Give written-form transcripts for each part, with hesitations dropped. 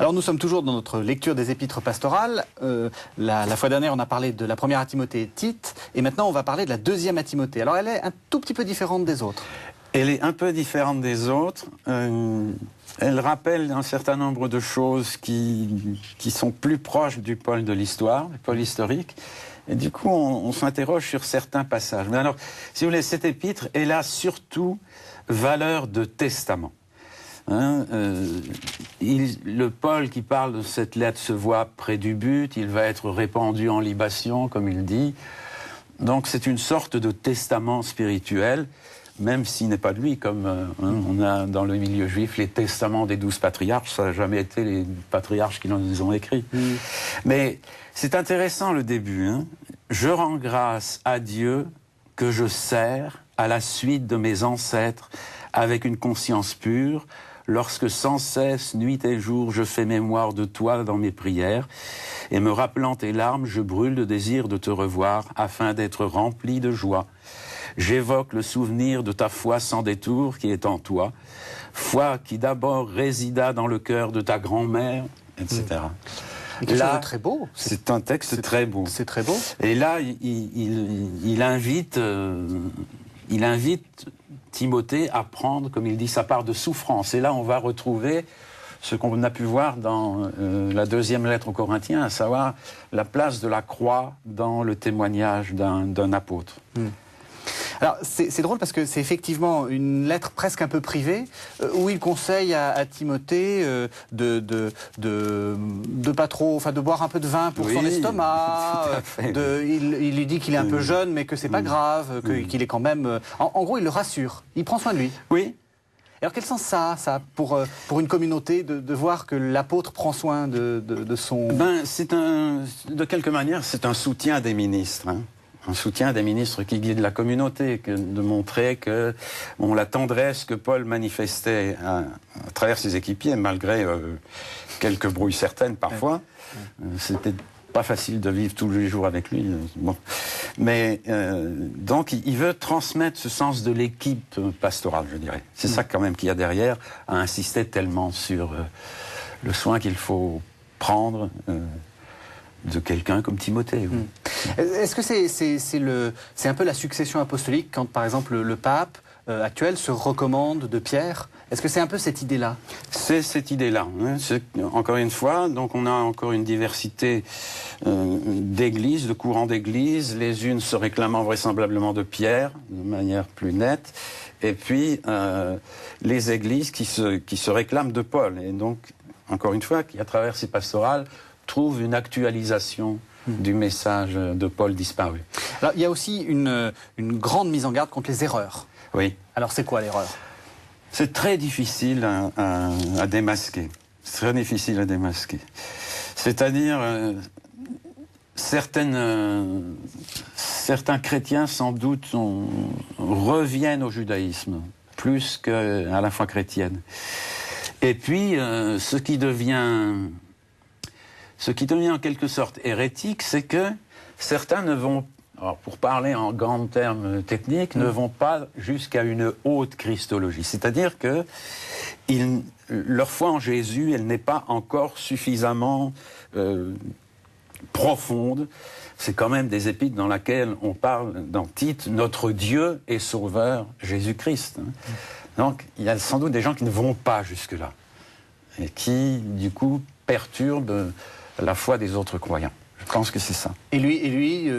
Alors nous sommes toujours dans notre lecture des épîtres pastorales. La fois dernière, on a parlé de la première à Timothée, Tite, et maintenant on va parler de la deuxième à Timothée. Alors elle est un tout petit peu différente des autres. Elle est un peu différente des autres. Elle rappelle un certain nombre de choses qui sont plus proches du pôle de l'histoire, du pôle historique. Et du coup, on s'interroge sur certains passages. Mais alors, si vous voulez, cette épître, elle a surtout valeur de testament. Le Paul qui parle de cette lettre se voit près du but, il va être répandu en libation, comme il dit. Donc c'est une sorte de testament spirituel, même s'il n'est pas de lui, comme on a dans le milieu juif les testaments des 12 patriarches, ça n'a jamais été les patriarches qui les ont écrits. Mais c'est intéressant le début. Je rends grâce à Dieu que je sers à la suite de mes ancêtres avec une conscience pure, lorsque sans cesse, nuit et jour, je fais mémoire de toi dans mes prières, et me rappelant tes larmes, je brûle le désir de te revoir, afin d'être rempli de joie. J'évoque le souvenir de ta foi sans détour qui est en toi, foi qui d'abord résida dans le cœur de ta grand-mère, etc. Là, très beau. C'est un texte très beau. C'est très beau. Et là, il invite Timothée à prendre, comme il dit, sa part de souffrance. Et là, on va retrouver ce qu'on a pu voir dans la deuxième lettre aux Corinthiens, à savoir la place de la croix dans le témoignage d'un apôtre. Alors, c'est drôle parce que c'est effectivement une lettre presque un peu privée où il conseille à Timothée de pas trop, enfin de boire un peu de vin pour son estomac. Il lui dit qu'il est un peu jeune, mais que c'est pas grave, qu'il est quand même. En gros, il le rassure. Il prend soin de lui. Oui. Alors, quel sens ça a pour une communauté de voir que l'apôtre prend soin de son. De quelque manière, c'est un soutien des ministres. Un soutien des ministres qui guident la communauté, de montrer que la tendresse que Paul manifestait à travers ses équipiers, malgré quelques brouilles certaines parfois, c'était pas facile de vivre tous les jours avec lui. Bon. Mais donc il veut transmettre ce sens de l'équipe pastorale, je dirais. C'est ça quand même qu'il y a derrière, à insister tellement sur le soin qu'il faut prendre de quelqu'un comme Timothée. Oui. Est-ce que c'est un peu la succession apostolique quand, par exemple, le pape actuel se recommande de Pierre? Est-ce que c'est un peu cette idée-là? C'est cette idée-là. Encore une fois, donc on a encore une diversité d'églises, de courants d'églises, les unes se réclamant vraisemblablement de Pierre, de manière plus nette, et puis les églises qui se réclament de Paul. Et donc, encore une fois, qui, à travers ces pastorales, trouve une actualisation du message de Paul disparu. Alors, il y a aussi une grande mise en garde contre les erreurs. Oui. Alors, c'est quoi l'erreur? C'est très difficile à démasquer. C'est très difficile à démasquer. C'est-à-dire, certains chrétiens, sans doute, reviennent au judaïsme, plus qu'à la foi chrétienne. Et puis, ce qui devient en quelque sorte hérétique, c'est que certains ne vont, alors pour parler en grands termes techniques, ne vont pas jusqu'à une haute christologie. C'est-à-dire que leur foi en Jésus, elle n'est pas encore suffisamment profonde. C'est quand même des épîtres dans lesquelles on parle, dans Tite, notre Dieu et Sauveur Jésus-Christ. Donc il y a sans doute des gens qui ne vont pas jusque-là et qui, du coup, perturbent la foi des autres croyants. Je pense que c'est ça. Et lui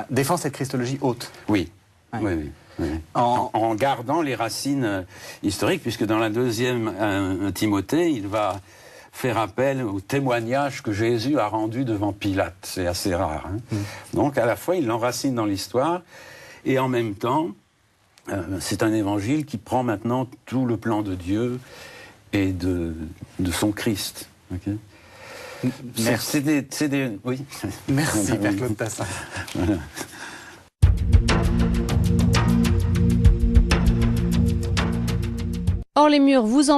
défend cette christologie haute. Oui. Oui. En gardant les racines historiques, puisque dans la deuxième Timothée, il va faire appel au témoignage que Jésus a rendu devant Pilate. C'est assez rare. Donc, à la fois, il l'enracine dans l'histoire, et en même temps, c'est un évangile qui prend maintenant tout le plan de Dieu et de son Christ. Okay. Merci. Oui. Merci, Père Claude Tassin. Voilà. Hors les murs vous en